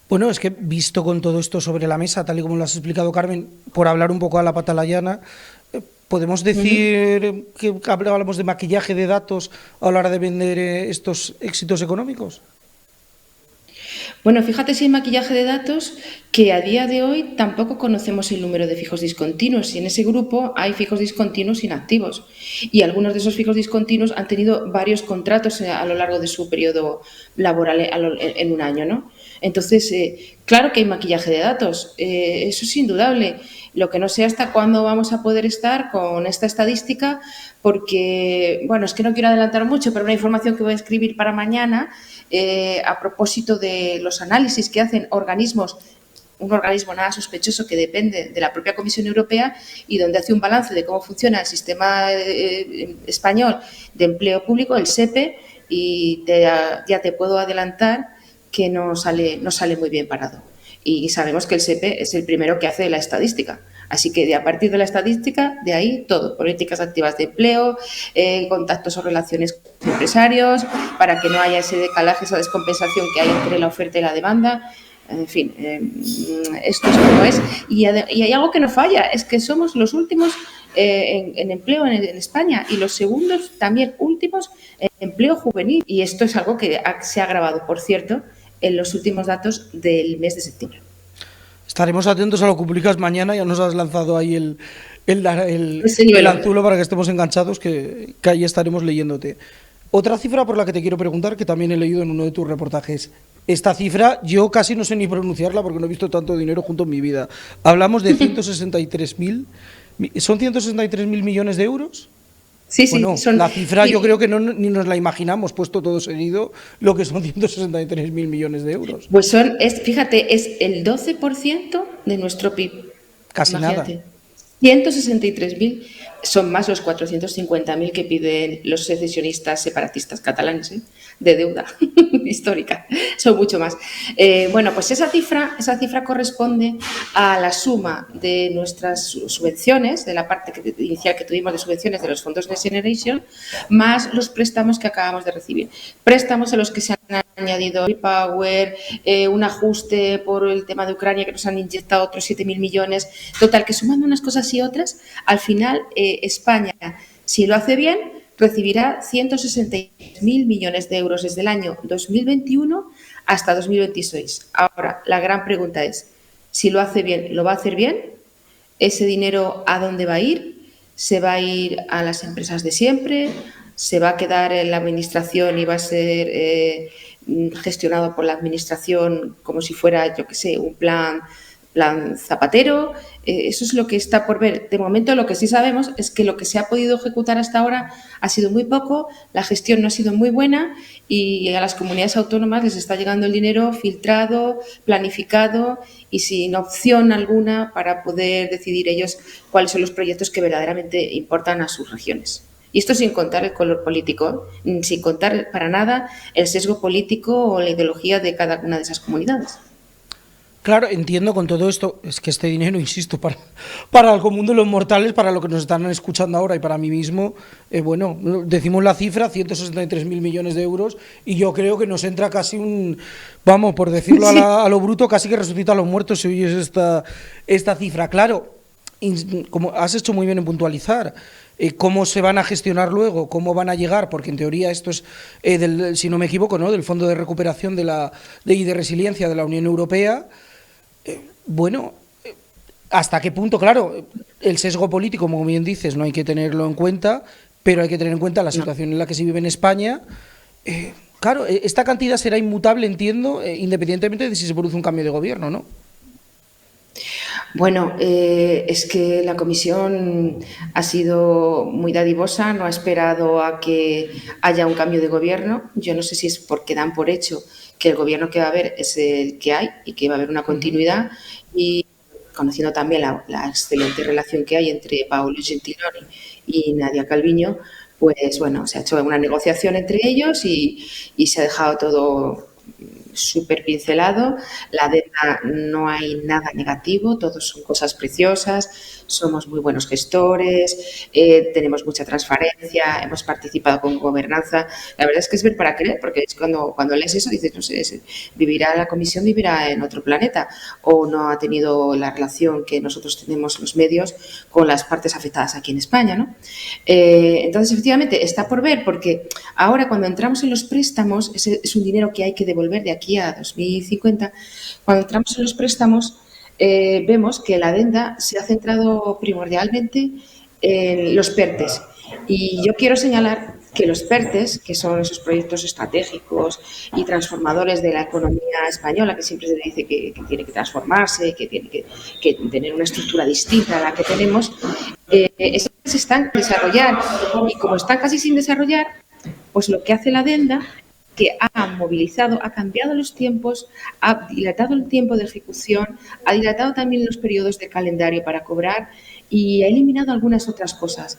Bueno, es que visto con todo esto sobre la mesa, tal y como lo has explicado, Carmen, por hablar un poco a la patalayana, ¿podemos decir que hablamos de maquillaje de datos a la hora de vender estos éxitos económicos? Bueno, fíjate si hay maquillaje de datos que a día de hoy tampoco conocemos el número de fijos discontinuos y en ese grupo hay fijos discontinuos inactivos y algunos de esos fijos discontinuos han tenido varios contratos a lo largo de su periodo laboral en un año, ¿no? Entonces, claro que hay maquillaje de datos, eso es indudable. Lo que no sé hasta cuándo vamos a poder estar con esta estadística porque, bueno, es que no quiero adelantar mucho, pero una información que voy a escribir para mañana a propósito de los análisis que hacen un organismo nada sospechoso que depende de la propia Comisión Europea y donde hace un balance de cómo funciona el sistema español de empleo público, el SEPE, y ya te puedo adelantar que no sale muy bien parado. Y sabemos que el SEPE es el primero que hace la estadística. Así que a partir de la estadística, de ahí todo, políticas activas de empleo, contactos o relaciones con empresarios, para que no haya ese decalaje, esa descompensación que hay entre la oferta y la demanda. En fin, esto es como es. Y hay algo que no falla, es que somos los últimos en empleo en España y los segundos también últimos en empleo juvenil. Y esto es algo que se ha agravado, por cierto, en los últimos datos del mes de septiembre. Estaremos atentos a lo que publicas mañana, ya nos has lanzado ahí el anzuelo para que estemos enganchados, que ahí estaremos leyéndote. Otra cifra por la que te quiero preguntar, que también he leído en uno de tus reportajes. Esta cifra yo casi no sé ni pronunciarla porque no he visto tanto dinero junto en mi vida. Hablamos de 163.000, ¿son 163.000 millones de euros? Sí, sí. Bueno, la cifra yo creo que ni nos la imaginamos, puesto todo seguido, lo que son 163.000 millones de euros. Pues fíjate, es el 12% de nuestro PIB. Casi Imagínate. nada. 163.000 son más los 450.000 que piden los secesionistas separatistas catalanes, de deuda histórica, son mucho más. Bueno, pues esa cifra corresponde a la suma de nuestras subvenciones, de la parte inicial que tuvimos de subvenciones de los fondos Next Generation, más los préstamos que acabamos de recibir. Préstamos a los que se han añadido Repower, un ajuste por el tema de Ucrania que nos han inyectado otros 7.000 millones. Total, que sumando unas cosas y otras, al final España, si lo hace bien, recibirá 166.000 millones de euros desde el año 2021 hasta 2026. Ahora, la gran pregunta es, si lo hace bien, ¿lo va a hacer bien? ¿Ese dinero a dónde va a ir? ¿Se va a ir a las empresas de siempre? ¿Se va a quedar en la administración y va a ser gestionado por la administración como si fuera, yo qué sé, un plan Zapatero? Eso es lo que está por ver. De momento, lo que sí sabemos es que lo que se ha podido ejecutar hasta ahora ha sido muy poco, la gestión no ha sido muy buena y a las comunidades autónomas les está llegando el dinero filtrado, planificado y sin opción alguna para poder decidir ellos cuáles son los proyectos que verdaderamente importan a sus regiones. Y esto sin contar el color político, sin contar para nada el sesgo político o la ideología de cada una de esas comunidades. Claro, entiendo con todo esto, es que este dinero, insisto, para el común de los mortales, para lo que nos están escuchando ahora y para mí mismo, bueno, decimos la cifra, 163.000 millones de euros, y yo creo que nos entra casi vamos, por decirlo a lo bruto, casi que resucita a los muertos si oyes esta cifra. Claro, como has hecho muy bien en puntualizar, cómo se van a gestionar luego, cómo van a llegar, porque en teoría esto es, si no me equivoco, ¿no?, del Fondo de Recuperación y de Resiliencia de la Unión Europea. Bueno, ¿hasta qué punto? Claro, el sesgo político, como bien dices, no hay que tenerlo en cuenta, pero hay que tener en cuenta la situación en la que se vive en España. Claro, esta cantidad será inmutable, entiendo, independientemente de si se produce un cambio de gobierno, ¿no? Bueno, es que la comisión ha sido muy dadivosa, no ha esperado a que haya un cambio de gobierno. Yo no sé si es porque dan por hecho que el gobierno que va a haber es el que hay y que va a haber una continuidad, y conociendo también la excelente relación que hay entre Paolo Gentiloni y Nadia Calviño, pues bueno, se ha hecho una negociación entre ellos y se ha dejado todo súper pincelado. La deuda no hay nada negativo, todos son cosas preciosas, somos muy buenos gestores, tenemos mucha transparencia, hemos participado con gobernanza. La verdad es que es ver para creer, porque es cuando lees eso dices, no sé, vivirá la comisión, vivirá en otro planeta, o no ha tenido la relación que nosotros tenemos los medios con las partes afectadas aquí en España, ¿no? Entonces, efectivamente, está por ver, porque ahora cuando entramos en los préstamos, es un dinero que hay que devolver de aquí a 2050, cuando entramos en los préstamos vemos que la adenda se ha centrado primordialmente en los PERTEs. Y yo quiero señalar que los PERTEs, que son esos proyectos estratégicos y transformadores de la economía española, que siempre se dice que tiene que transformarse, que tiene que tener una estructura distinta a la que tenemos, esos se están desarrollar. Y como están casi sin desarrollar, pues lo que hace la adenda, que ha movilizado, ha cambiado los tiempos, ha dilatado el tiempo de ejecución, ha dilatado también los periodos de calendario para cobrar y ha eliminado algunas otras cosas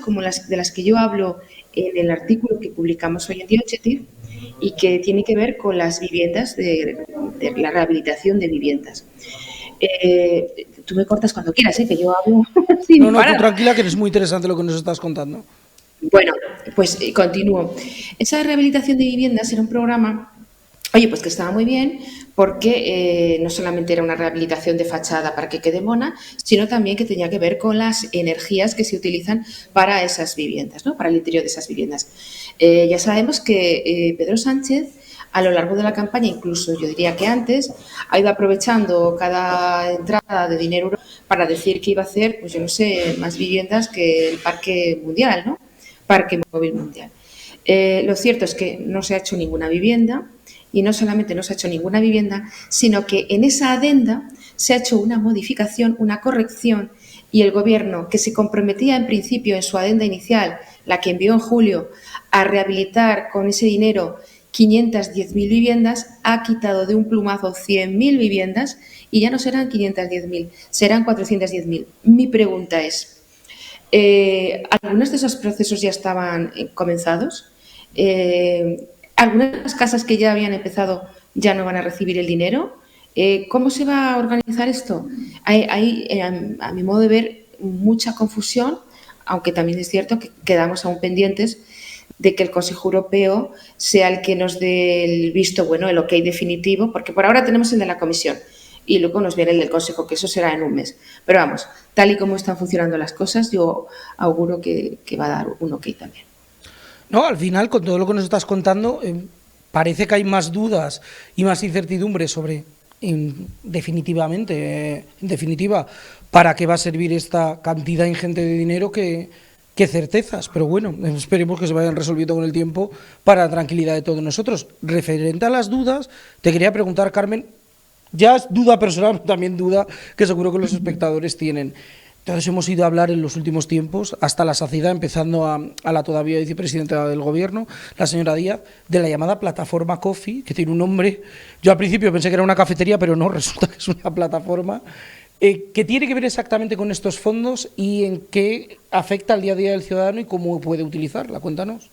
como las de las que yo hablo en el artículo que publicamos hoy en día, Chetir, y que tiene que ver con las viviendas, de la rehabilitación de viviendas. Tú me cortas cuando quieras, que yo hablo sin parar. No, tú tranquila, que es muy interesante lo que nos estás contando. Bueno, pues continúo. Esa rehabilitación de viviendas era un programa, pues que estaba muy bien, porque no solamente era una rehabilitación de fachada para que quede mona, sino también que tenía que ver con las energías que se utilizan para esas viviendas, ¿no?, para el interior de esas viviendas. Ya sabemos que Pedro Sánchez, a lo largo de la campaña, incluso yo diría que antes, ha ido aprovechando cada entrada de dinero para decir que iba a hacer, pues yo no sé, más viviendas que el Parque Mundial, ¿no? Parque Móvil Mundial. Lo cierto es que no se ha hecho ninguna vivienda, y no solamente no se ha hecho ninguna vivienda, sino que en esa adenda se ha hecho una modificación, una corrección, y el Gobierno, que se comprometía en principio en su adenda inicial, la que envió en julio, a rehabilitar con ese dinero 510.000 viviendas, ha quitado de un plumazo 100.000 viviendas y ya no serán 510.000, serán 410.000. Mi pregunta es, ¿algunos de esos procesos ya estaban comenzados? ¿Algunas casas que ya habían empezado ya no van a recibir el dinero? ¿Cómo se va a organizar esto? Hay, a mi modo de ver, mucha confusión, aunque también es cierto que quedamos aún pendientes de que el Consejo Europeo sea el que nos dé el visto bueno, el ok definitivo, porque por ahora tenemos el de la Comisión y luego nos viene el del Consejo, que eso será en un mes. Pero vamos, tal y como están funcionando las cosas, yo auguro que va a dar un ok también. No, al final, con todo lo que nos estás contando, parece que hay más dudas y más incertidumbre sobre, en definitiva, para qué va a servir esta cantidad ingente de dinero que certezas. Pero bueno, esperemos que se vayan resolviendo con el tiempo para la tranquilidad de todos nosotros. Referente a las dudas, te quería preguntar, Carmen, ya es duda personal, también duda que seguro que los espectadores tienen. Entonces hemos ido a hablar en los últimos tiempos, hasta la saciedad, empezando a la todavía vicepresidenta del Gobierno, la señora Díaz, de la llamada plataforma Coffee, que tiene un nombre. Yo al principio pensé que era una cafetería, pero no, resulta que es una plataforma. ¿Qué tiene que ver exactamente con estos fondos y en qué afecta al día a día del ciudadano y cómo puede utilizarla? Cuéntanos.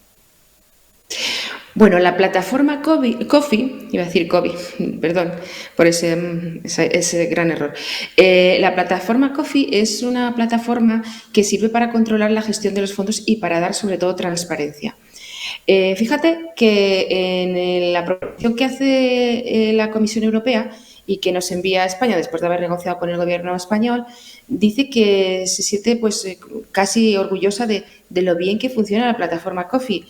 Bueno, la plataforma Coffee, iba a decir COVID, perdón por ese gran error. La plataforma Coffee es una plataforma que sirve para controlar la gestión de los fondos y para dar sobre todo transparencia. Fíjate que en la proposición que hace la Comisión Europea y que nos envía a España después de haber negociado con el Gobierno español, dice que se siente casi orgullosa de lo bien que funciona la plataforma Coffee.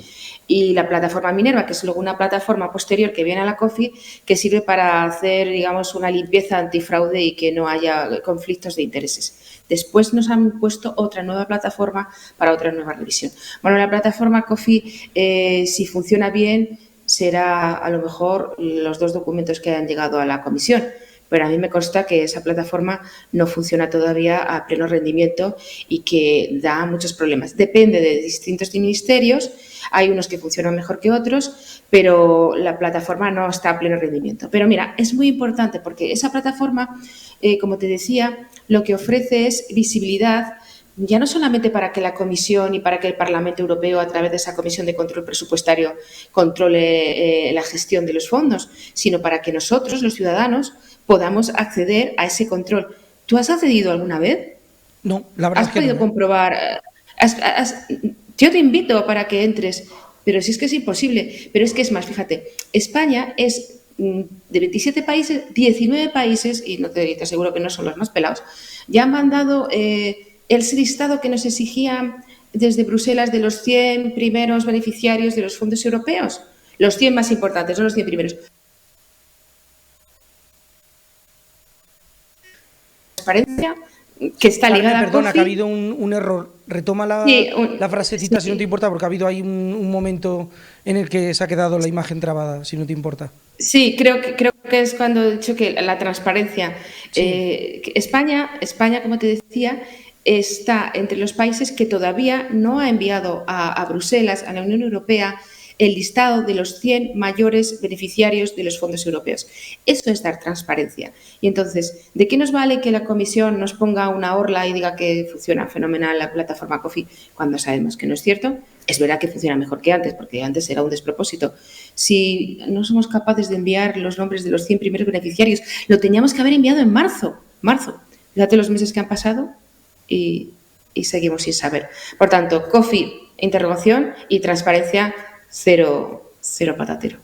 Y la plataforma Minerva, que es luego una plataforma posterior que viene a la Coffee, que sirve para hacer, digamos, una limpieza antifraude y que no haya conflictos de intereses. Después nos han puesto otra nueva plataforma para otra nueva revisión. Bueno, la plataforma Coffee, si funciona bien, será a lo mejor los 2 documentos que han llegado a la Comisión. Pero a mí me consta que esa plataforma no funciona todavía a pleno rendimiento y que da muchos problemas. Depende de distintos ministerios, hay unos que funcionan mejor que otros, pero la plataforma no está a pleno rendimiento. Pero mira, es muy importante porque esa plataforma, como te decía, lo que ofrece es visibilidad, ya no solamente para que la Comisión y para que el Parlamento Europeo, a través de esa Comisión de Control Presupuestario, controle la gestión de los fondos, sino para que nosotros, los ciudadanos, podamos acceder a ese control. ¿Tú has accedido alguna vez? No, la verdad es que no. ¿Has podido comprobar? Yo te invito para que entres, pero si es que es imposible. Pero es que es más, fíjate, España es de 27 países, 19 países, y no te aseguro que no son los más pelados, ya han mandado el listado que nos exigía desde Bruselas de los 100 primeros beneficiarios de los fondos europeos. Los 100 más importantes, no los 100 primeros. Transparencia que está ligada Perdona, a Coffee. que ha habido un error. Retoma la frasecita, si no te importa, porque ha habido ahí un momento en el que se ha quedado la imagen trabada, si no te importa. Sí, creo que es cuando he dicho que la transparencia. Sí. España, como te decía, está entre los países que todavía no ha enviado a Bruselas, a la Unión Europea, el listado de los 100 mayores beneficiarios de los fondos europeos. Eso es dar transparencia. Y entonces, ¿de qué nos vale que la Comisión nos ponga una orla y diga que funciona fenomenal la plataforma Coffee cuando sabemos que no es cierto? Es verdad que funciona mejor que antes, porque antes era un despropósito. Si no somos capaces de enviar los nombres de los 100 primeros beneficiarios, lo teníamos que haber enviado en marzo. Fíjate los meses que han pasado y seguimos sin saber. Por tanto, Coffee, interrogación, y transparencia, cero patatero.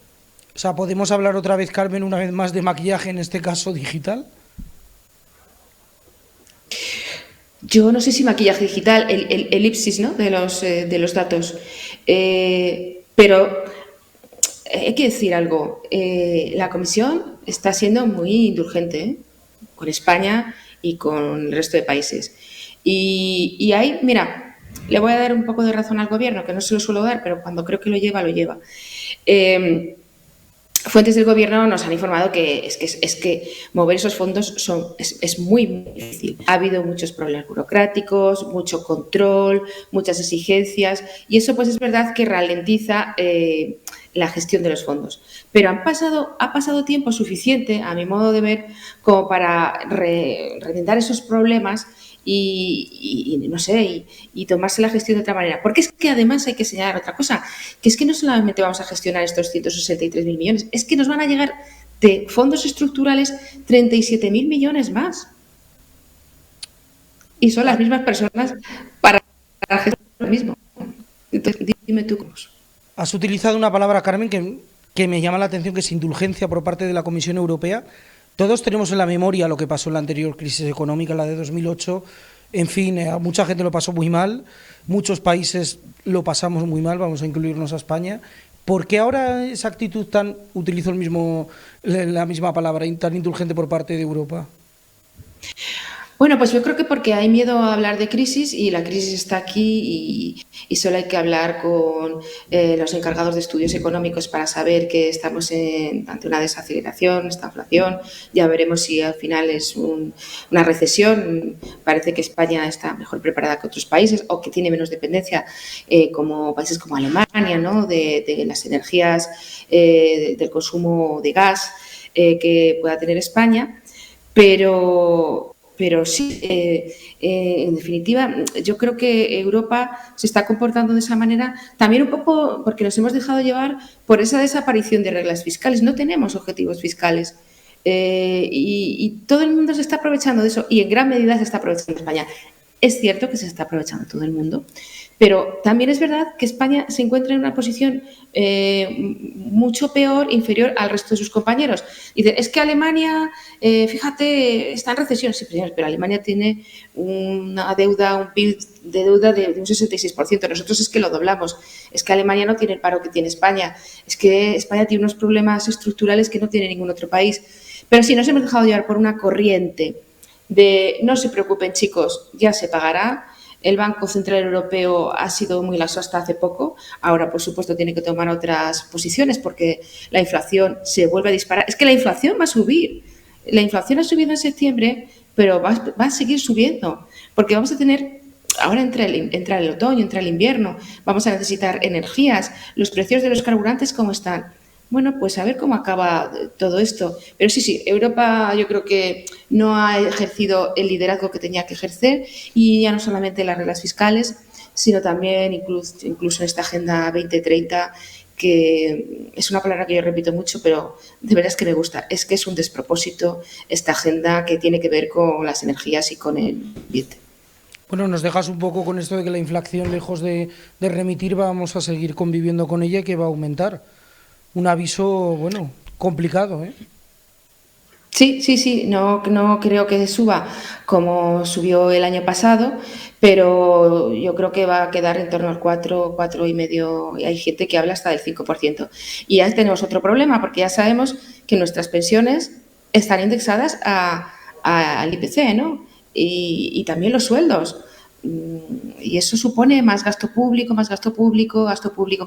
O sea, ¿podemos hablar otra vez, Carmen, una vez más de maquillaje, en este caso digital? Yo no sé si maquillaje digital, el elipsis, ¿no?, de los datos. Pero hay que decir algo. La Comisión está siendo muy indulgente con España y con el resto de países. Y ahí, mira, le voy a dar un poco de razón al Gobierno, que no se lo suelo dar, pero cuando creo que lo lleva, lo lleva. Fuentes del Gobierno nos han informado que es que mover esos fondos es muy difícil. Ha habido muchos problemas burocráticos, mucho control, muchas exigencias, y eso pues es verdad que ralentiza la gestión de los fondos. Pero ha pasado tiempo suficiente, a mi modo de ver, como para reventar esos problemas y no sé, y tomarse la gestión de otra manera. Porque es que además hay que señalar otra cosa, que es que no solamente vamos a gestionar estos 163.000 millones, es que nos van a llegar de fondos estructurales 37.000 millones más. Y son las mismas personas para gestionar lo mismo. Entonces, dime tú cómo. Has utilizado una palabra, Carmen, que me llama la atención, que es indulgencia por parte de la Comisión Europea. Todos tenemos en la memoria lo que pasó en la anterior crisis económica, la de 2008. En fin, a mucha gente lo pasó muy mal, muchos países lo pasamos muy mal, vamos a incluirnos a España. ¿Por qué ahora esa actitud utilizo la misma palabra, tan indulgente por parte de Europa? Bueno, pues yo creo que porque hay miedo a hablar de crisis y la crisis está aquí y solo hay que hablar con los encargados de estudios económicos para saber que estamos ante una desaceleración, esta inflación. Ya veremos si al final es una recesión. Parece que España está mejor preparada que otros países o que tiene menos dependencia, como países como Alemania, ¿no? de las energías, del consumo de gas que pueda tener España. Pero sí, en definitiva, yo creo que Europa se está comportando de esa manera también un poco porque nos hemos dejado llevar por esa desaparición de reglas fiscales. No tenemos objetivos fiscales y todo el mundo se está aprovechando de eso y en gran medida se está aprovechando España. Es cierto que se está aprovechando todo el mundo, pero también es verdad que España se encuentra en una posición mucho peor, inferior al resto de sus compañeros. Dicen, es que Alemania, fíjate, está en recesión. Sí, pero Alemania tiene una deuda, un PIB de deuda de un 66%. Nosotros es que lo doblamos. Es que Alemania no tiene el paro que tiene España. Es que España tiene unos problemas estructurales que no tiene ningún otro país. Pero sí, nos hemos dejado llevar por una corriente de no se preocupen, chicos, ya se pagará. El Banco Central Europeo ha sido muy laxo hasta hace poco. Ahora, por supuesto, tiene que tomar otras posiciones porque la inflación se vuelve a disparar. Es que la inflación va a subir. La inflación ha subido en septiembre, pero va a seguir subiendo porque vamos a tener... Ahora entra el otoño, entra el invierno, vamos a necesitar energías. Los precios de los carburantes, ¿cómo están? Bueno, pues a ver cómo acaba todo esto. Pero sí, Europa yo creo que no ha ejercido el liderazgo que tenía que ejercer y ya no solamente las reglas fiscales, sino también incluso en esta Agenda 2030, que es una palabra que yo repito mucho, pero de verdad es que me gusta. Es que es un despropósito esta agenda que tiene que ver con las energías y con el ambiente. Bueno, nos dejas un poco con esto de que la inflación, lejos de remitir, vamos a seguir conviviendo con ella y que va a aumentar. Un aviso, bueno, complicado, ¿eh? Sí, no creo que suba como subió el año pasado, pero yo creo que va a quedar en torno al 4,5%, y hay gente que habla hasta del 5%. Y ya tenemos otro problema, porque ya sabemos que nuestras pensiones están indexadas al IPC, ¿no? Y también los sueldos. Y eso supone más gasto público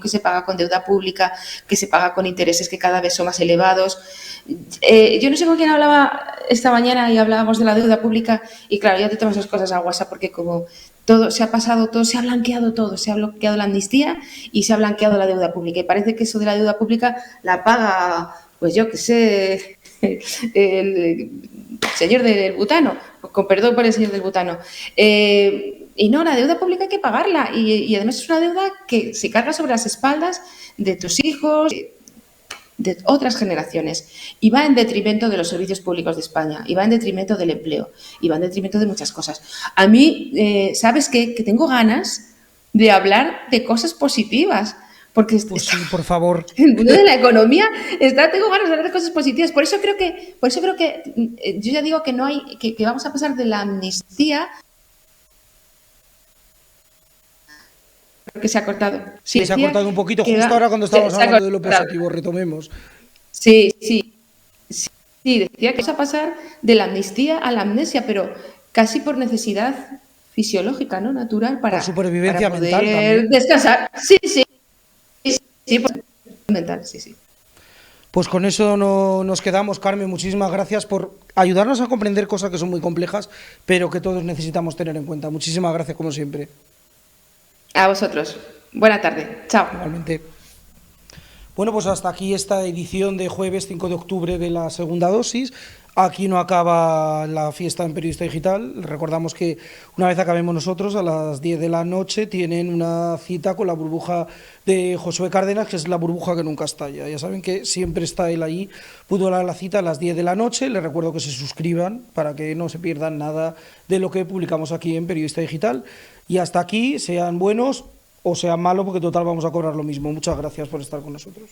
que se paga con deuda pública, que se paga con intereses que cada vez son más elevados. Yo no sé con quién hablaba esta mañana y hablábamos de la deuda pública y claro, ya te tomas esas cosas a WhatsApp porque como todo se ha pasado, todo se ha blanqueado todo, se ha bloqueado la amnistía y se ha blanqueado la deuda pública y parece que eso de la deuda pública la paga, pues yo qué sé, el señor del butano, con perdón por el señor del butano. Y no, la deuda pública hay que pagarla y además es una deuda que se carga sobre las espaldas de tus hijos, de otras generaciones y va en detrimento de los servicios públicos de España y va en detrimento del empleo y va en detrimento de muchas cosas. A mí, ¿sabes qué? Que tengo ganas de hablar de cosas positivas porque pues sí, por favor. En el mundo de la economía tengo ganas de hablar de cosas positivas. Por eso creo que yo ya digo que no hay que vamos a pasar de la amnistía. Que se ha cortado. Sí, se ha cortado un poquito, justo ahora cuando estábamos hablando de lo positivo, retomemos. Sí, decía que vamos a pasar de la amnistía a la amnesia, pero casi por necesidad fisiológica, ¿no? Natural, para supervivencia para poder mental también. descansar. Sí, mental, sí. Pues con eso nos quedamos, Carmen. Muchísimas gracias por ayudarnos a comprender cosas que son muy complejas, pero que todos necesitamos tener en cuenta. Muchísimas gracias, como siempre. A vosotros. Buena tarde. Chao. Igualmente. Bueno, pues hasta aquí esta edición de jueves 5 de octubre de la segunda dosis. Aquí no acaba la fiesta en Periodista Digital. Recordamos que una vez acabemos nosotros, a las 10 de la noche, tienen una cita con la burbuja de Josué Cárdenas, que es la burbuja que nunca estalla. Ya saben que siempre está él ahí. Pudo dar la cita a las 10 de la noche. Les recuerdo que se suscriban para que no se pierdan nada de lo que publicamos aquí en Periodista Digital. Y hasta aquí, sean buenos o sean malos, porque total vamos a cobrar lo mismo. Muchas gracias por estar con nosotros.